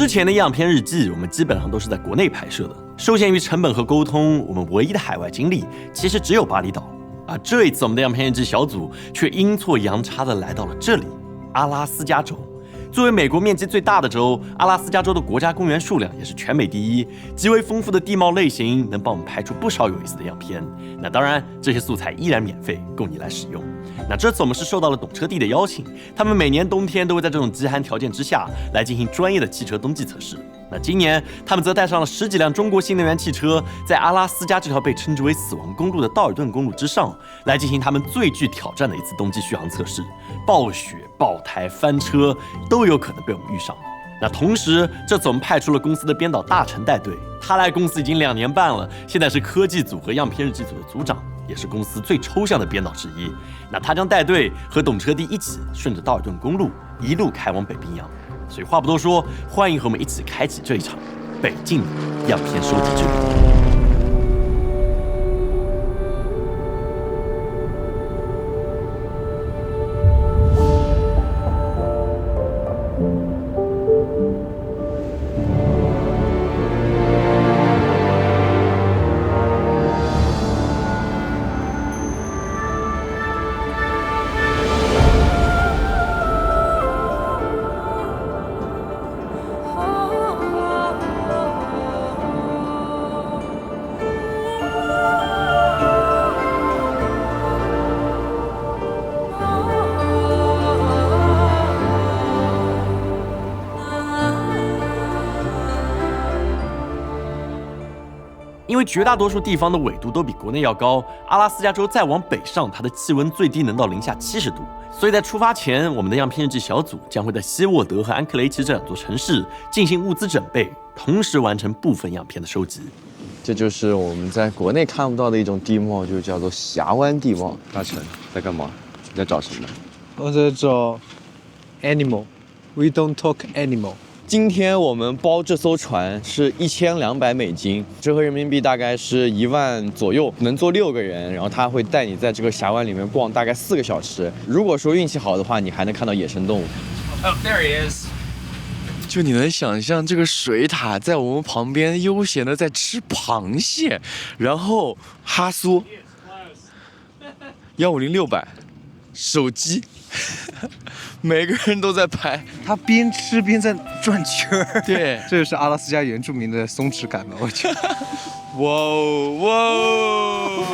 之前的样片日记，我们基本上都是在国内拍摄的，受限于成本和沟通，我们唯一的海外经历其实只有巴厘岛。而这一次，我们的样片日记小组却阴错阳差的来到了这里——阿拉斯加州。作为美国面积最大的州，阿拉斯加州的国家公园数量也是全美第一，极为丰富的地貌类型能帮我们拍出不少有意思的样片。那当然，这些素材依然免费供你来使用。那这次我们是受到了懂车帝的邀请，他们每年冬天都会在这种极寒条件之下来进行专业的汽车冬季测试。那今年他们则带上了10几辆中国新能源汽车，在阿拉斯加这条被称之为死亡公路的道尔顿公路之上，来进行他们最具挑战的一次冬季续航测试。暴雪、爆胎、翻车都有可能被我们遇上。那同时，这次我们派出了公司的编导大陈带队，他来公司已经2年半了，现在是科技组和样片日记组的组长，也是公司最抽象的编导之一。那他将带队和懂车帝一起顺着道尔顿公路一路开往北冰洋。所以话不多说，欢迎和我们一起开启这一场北境的样片收集之旅。因为绝大多数地方的纬度都比国内要高，阿拉斯加州再往北上，它的气温最低能到-70度。所以在出发前，我们的样片日记小组将会在希沃德和安克雷奇这2座城市进行物资准备，同时完成部分样片的收集。这就是我们在国内看不到的一种地貌，就叫做峡湾地貌。大成在干嘛？你在找什么？我在找 animal。We don't talk animal。今天我们包这艘船是$1200，折合人民币大概是1万左右，能坐6个人。然后他会带你在这个峡湾里面逛大概4个小时。如果说运气好的话，你还能看到野生动物。Oh, there he is. 就你能想象这个水獭在我们旁边悠闲的在吃螃蟹，然后哈苏150-600，手机。每个人都在拍，他边吃边在转圈儿。对，这就是阿拉斯加原住民的松弛感吧，我觉得。哇哦哇哦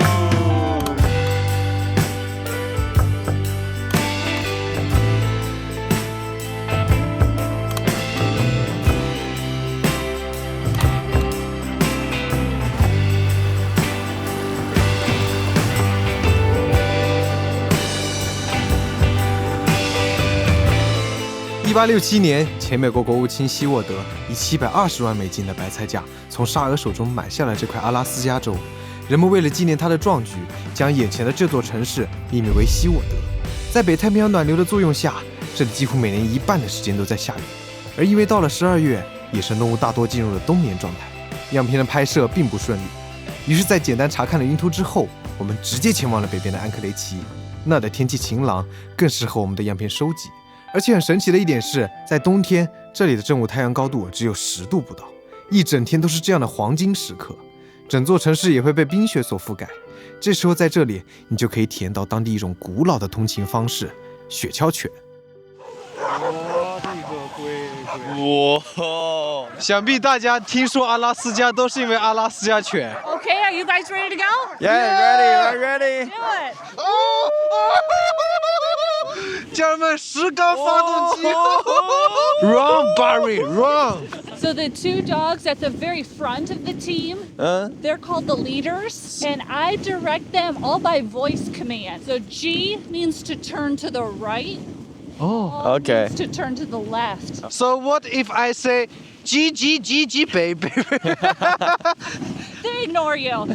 1867年，前美国国务卿希沃德以$720万的白菜价从沙俄手中买下了这块阿拉斯加州。人们为了纪念他的壮举，将眼前的这座城市命名为希沃德。在北太平洋暖流的作用下，这里几乎每年1半的时间都在下雨。而因为到了12月，野生动物大多进入了冬眠状态，样片的拍摄并不顺利。于是，在简单查看了云图之后，我们直接前往了北边的安克雷奇。那的天气晴朗，更适合我们的样片收集。而且很神奇的一点是，在冬天，这里的正午太阳高度只有10度不到，一整天都是这样的黄金时刻。整座城市也会被冰雪所覆盖。这时候在这里，你就可以体验到当地一种古老的通勤方式——雪橇犬。哇！想必大家听说阿拉斯加都是因为阿拉斯加犬。Okay, are you guys ready to go? Yeah, ready. Do it. 家人们，石膏发动机 ！Run, Barry, run! So the 2 dogs at the very front of the team, they're called the leaders, and I direct them all by voice command. So G means to turn to the right. Oh, okay. Means to turn to the left. So what if I say G, baby? They ignore you.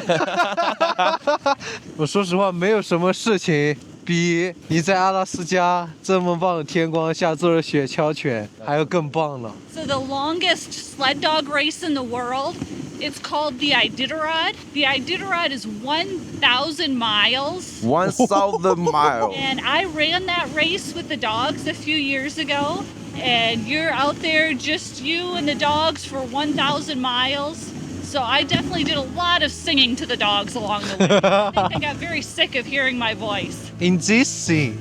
我说实话，没有什么事情比你在阿拉斯加这么棒的天光下坐着雪橇犬还要更棒了。So the longest sled dog race in the world, it's called the Iditarod. The Iditarod is 1,000 miles. 1,000 miles. And I ran that race with the dogs a few years ago. and you're out there just you and the dogs for 1,000 miles. So I definitely did a lot of singing to the dogs along the way. I think they got very sick of hearing my voice. In this scene,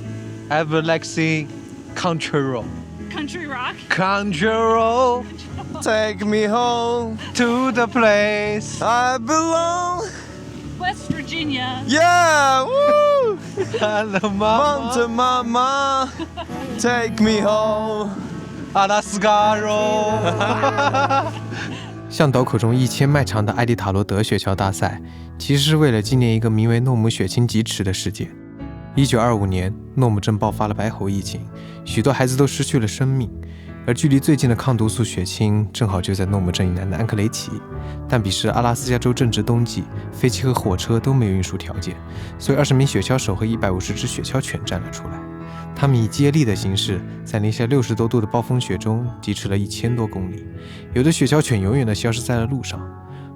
I would like sing Country Road. Country rock. Country Road, Take me home, to the place. I belong. West Virginia. Yeah, woo! Hello, Mama. Mountain Mama, take me home. 阿拉斯加肉。向导口中1000迈长的艾迪塔罗德雪橇大赛，其实是为了纪念一个名为诺姆血清疾池的事件。1925年，诺姆镇爆发了白喉疫情，许多孩子都失去了生命。而距离最近的抗毒素血清正好就在诺姆镇以南的安克雷奇，但彼时阿拉斯加州正值冬季，飞机和火车都没有运输条件，所以20名雪橇手和150只雪橇犬站了出来。他们以接力的形式，在零下60多度的暴风雪中疾驰了1000多公里，有的雪橇犬永远地消失在了路上。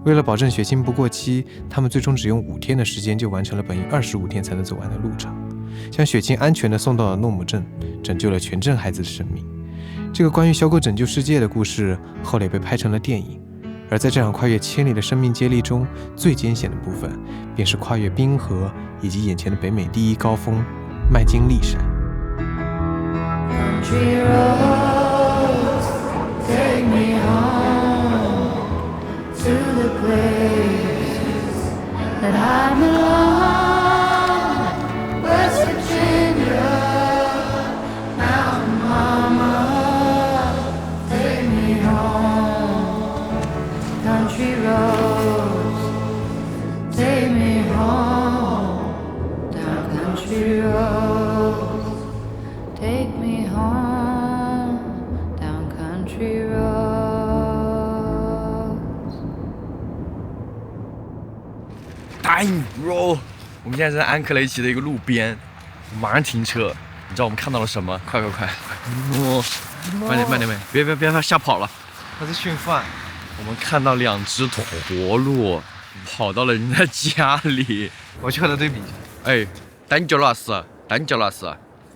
为了保证血清不过期，他们最终只用5天的时间就完成了本应25天才能走完的路程，将血清安全地送到了诺姆镇，拯救了全镇孩子的生命。这个关于小狗拯救世界的故事后来被拍成了电影，而在这场跨越千里的生命接力中，最艰险的部分便是跨越冰河以及眼前的北美第一高峰麦金利山。Country roads, take me home to the place that I belong. West Virginia, Mountain Mama, take me home. Country roads, take me home. Down country roads.Take me home, down country roads. Dang bro！ 我们现在在安克雷奇的一个路边，马上停车。你知道我们看到了什么？快！慢点，别吓跑了！他在训饭。我们看到2只驼鹿跑到了人家家里。我去和他对比一下。哎，丹吉拉斯，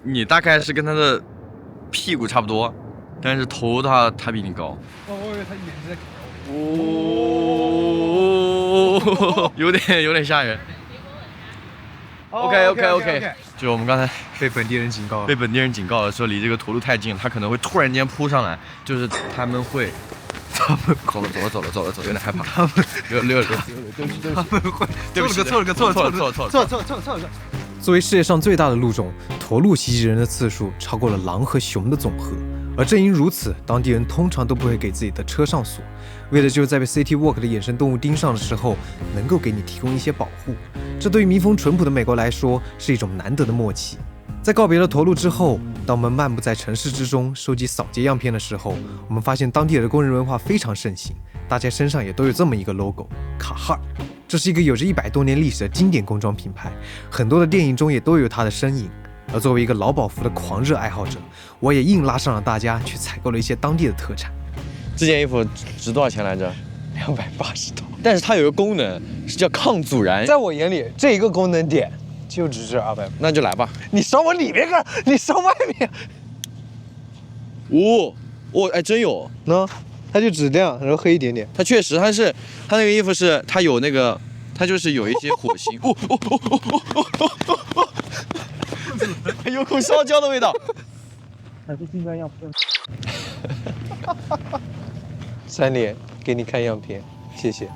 你大概是跟他的屁股差不多，但是头他比你高。我以为他眼睛在看哦，有点吓人。OK， 就我们刚才被本地人警告了，说离这个驼鹿太近，他可能会突然间扑上来，就是他们走了，有点害怕。他们溜，对不起，错了。作为世界上最大的鹿种，驼鹿袭击人的次数超过了狼和熊的总和。而正因如此，当地人通常都不会给自己的车上锁，为的就是在被 City Walk 的野生动物盯上的时候，能够给你提供一些保护。这对于民风淳朴的美国来说，是一种难得的默契。在告别了驼鹿之后，当我们漫步在城市之中，收集扫街样片的时候，我们发现当地的工人文化非常盛行，大家身上也都有这么一个 logo， 卡哈尔。这是一个有着100多年历史的经典工装品牌，很多的电影中也都有它的身影。而作为一个劳保服的狂热爱好者，我也硬拉上了大家去采购了一些当地的特产。这件衣服值多少钱来着？280刀。但是它有一个功能是叫抗阻燃，在我眼里，这一个功能点就只是200。那就来吧。你烧我里面干，你烧外面。哎，真有呢，它就只亮，然后黑一点点。它确实，它那个衣服是它有那个，它就是有一些火星。有股烧焦的味道。还是订单样片。3连，给你看样片，谢谢。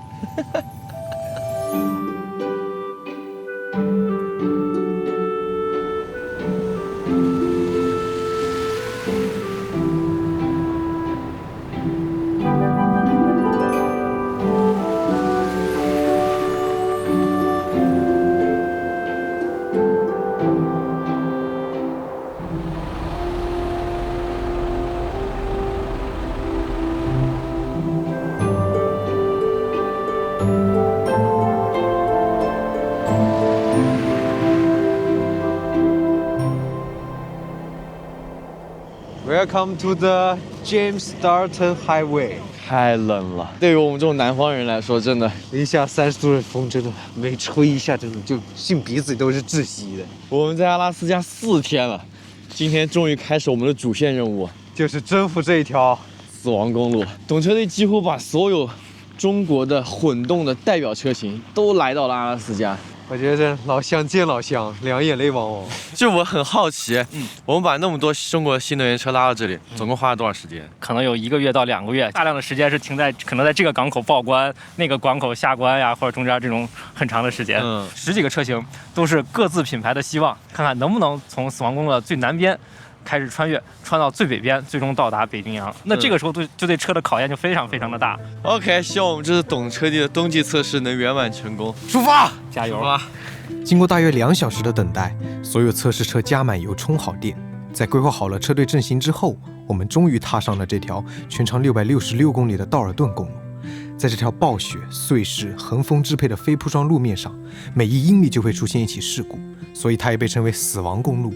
Welcome to the James Dalton Highway。太冷了，对于我们这种南方人来说，真的零下30度的风，真的每吹一下，真的就进鼻子里都是窒息的。我们在阿拉斯加4天了，今天终于开始我们的主线任务，就是征服这一条死亡公路。懂车帝几乎把所有中国的混动的代表车型都来到了阿拉斯加。我觉得这老乡见老乡，两眼泪汪汪。就我很好奇，我们把那么多中国新能源车拉到这里，总共花了多少时间？可能有1个月到2个月，大量的时间是停在可能在这个港口报关、那个港口下关呀，或者中间这种很长的时间。10几个车型都是各自品牌的希望，看看能不能从死亡公路的最南边开始穿到最北边，最终到达北冰洋。那这个时候就对车的考验就非常非常的大。OK， 希望我们这次懂车帝的冬季测试能圆满成功。出发，加油！经过大约2小时的等待，所有测试车加满油、充好电，在规划好了车队阵型之后，我们终于踏上了这条全长666公里的道尔顿公路。在这条暴雪、碎石、横风支配的非铺装路面上，每1英里就会出现一起事故，所以它也被称为死亡公路。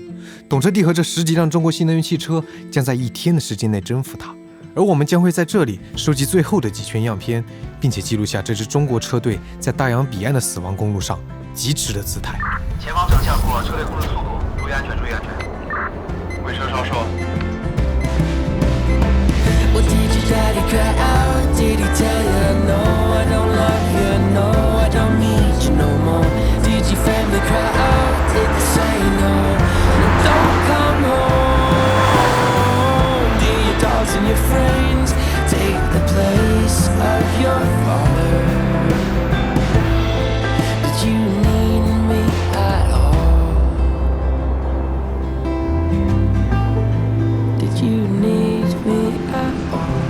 懂车帝和这10几辆中国新能源汽车将在1天的时间内征服它，而我们将会在这里收集最后的几圈样片，并且记录下这支中国车队在大洋彼岸的死亡公路上疾驰的姿态。前方呈下坡，车队控制速度，注意安全，注意安全。回车稍收。Well, did your daddy cry out? Did he tell you no? I don't love you, no, I don't need you no more. Did your family cry out? Did they say no? No, don't come home. Did your dogs and your friends take the place of your father? Did you need me at all? Did you need me at all?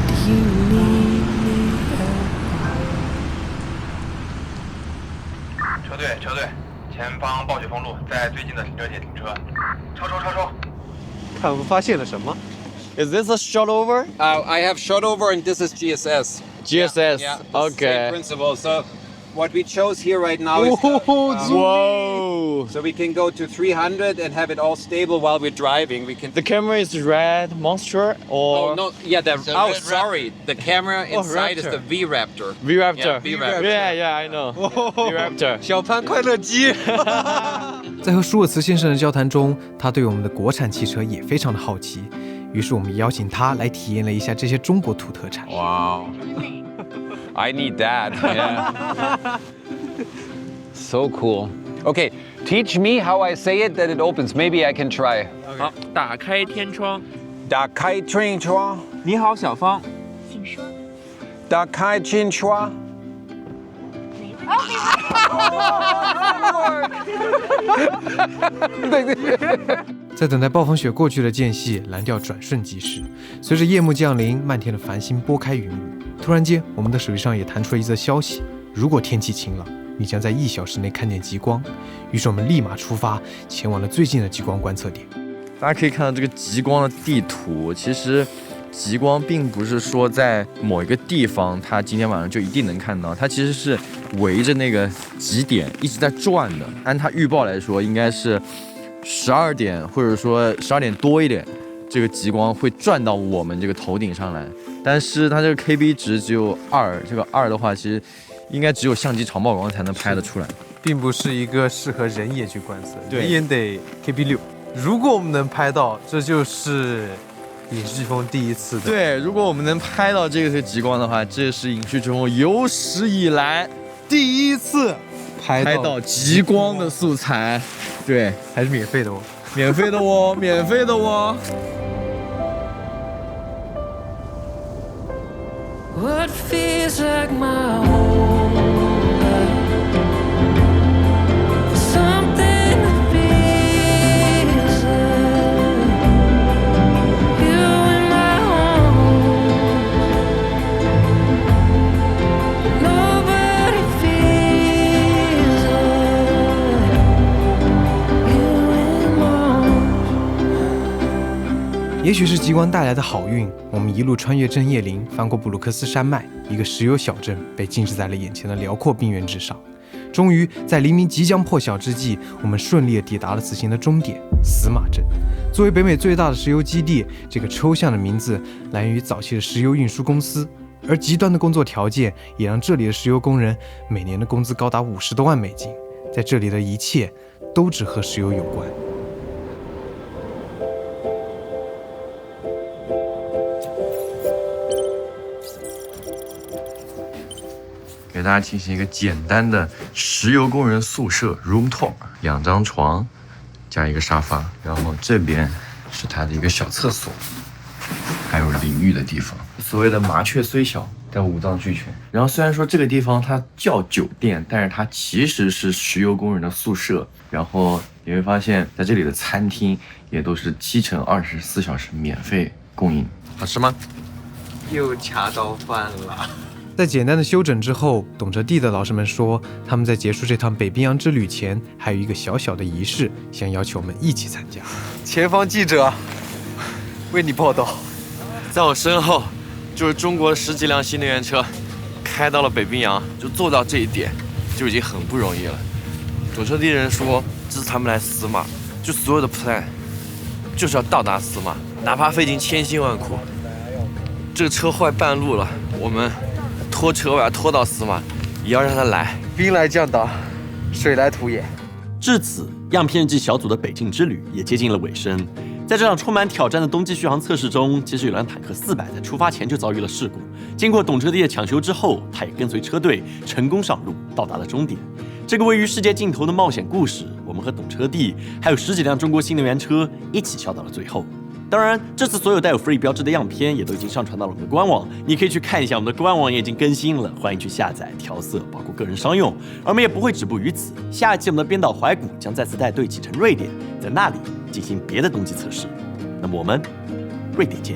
Do you need me at all? 车队，前方暴雪封路，在最近的停车点停车。超收。看我们发现了什么？ Is this a shot over? I have shot over, and this is GSS. GSS. Yeah, Okay. Same principle. So, what we chose here right now is Whoa! so we can go to 300 and have it all stable while we're driving. We can. The camera is red monster or Oh no! Yeah, Red sorry. The camera inside is the V Raptor. V-Raptor? Yeah, V-Raptor. Yeah, I know. V-Raptor. 小潘快乐鸡。在和舒尔茨先生的交谈中，他对我们的国产汽车也非常的好奇，于是我们邀请他来体验了一下这些中国土特产。 Wow. I need that. Yeah. So cool. Okay, teach me how I say it that it opens. Maybe I can try. 好，打开天窗。打开天窗。你好，小芳。打开天窗。在等待暴风雪过去的间隙，蓝调转瞬即逝。随着夜幕降临，漫天的繁星拨开云雾。突然间，我们的手机上也弹出了一则消息：如果天气晴朗，你将在1小时内看见极光。于是我们立马出发，前往了最近的极光观测点。大家可以看到这个极光的地图，其实极光并不是说在某一个地方，它今天晚上就一定能看到，它其实是围着那个极点一直在转的。按它预报来说，应该是12点或者说12点多一点，这个极光会转到我们这个头顶上来。但是它这个 KB 值只有2，这个2的话，其实应该只有相机长曝光才能拍得出来，并不是一个适合人眼去观测，对人眼得 KB6。如果我们能拍到，这就是影视飓风第一次的。对，如果我们能拍到这个极光的话，这是影视飓风有史以来第一次拍到极光的素材。对，还是免费的哦，免费的哦，免费的哦。What feels like my whole life? Something that feels like you in my home. Nobody feels like you in my home. 也许是极光带来的好运，我们一路穿越针叶林，翻过布鲁克斯山脉，一个石油小镇被静止在了眼前的辽阔冰原之上。终于在黎明即将破晓之际，我们顺利地抵达了此行的终点司马镇。作为北美最大的石油基地，这个抽象的名字来源于早期的石油运输公司，而极端的工作条件也让这里的石油工人每年的工资高达50多万美金。在这里的一切都只和石油有关。给大家进行一个简单的石油工人宿舍 room tour，2张床加一个沙发，然后这边是它的一个小厕所，还有淋浴的地方。所谓的麻雀虽小，但五脏俱全。然后虽然说这个地方它叫酒店，但是它其实是石油工人的宿舍。然后你会发现在这里的餐厅也都是7×24小时免费供应。好吃吗？又卡到饭了。在简单的休整之后，懂车帝的老师们说，他们在结束这趟北冰洋之旅前，还有一个小小的仪式，想邀请我们一起参加。前方记者为你报道，在我身后就是中国10几辆新能源车开到了北冰洋，就做到这一点就已经很不容易了。懂车帝人说，这是他们来死马，就所有的 plan 就是要到达死马，哪怕费尽千辛万苦。这个车坏半路了，我们拖车把它拖到死马，也要让它来。兵来将挡，水来土掩。至此，样片日记小组的北境之旅也接近了尾声。在这场充满挑战的冬季续航测试中，其实有辆坦克400在出发前就遭遇了事故。经过懂车帝的抢修之后，他也跟随车队成功上路，到达了终点。这个位于世界尽头的冒险故事，我们和懂车帝还有10几辆中国新能源车一起笑到了最后。当然，这次所有带有 free 标志的样片也都已经上传到了我们的官网，你可以去看一下，我们的官网也已经更新了，欢迎去下载调色，包括个人商用。而我们也不会止步于此，下一期我们的编导怀古将再次带队启程瑞典，在那里进行别的冬季测试。那么我们瑞典见。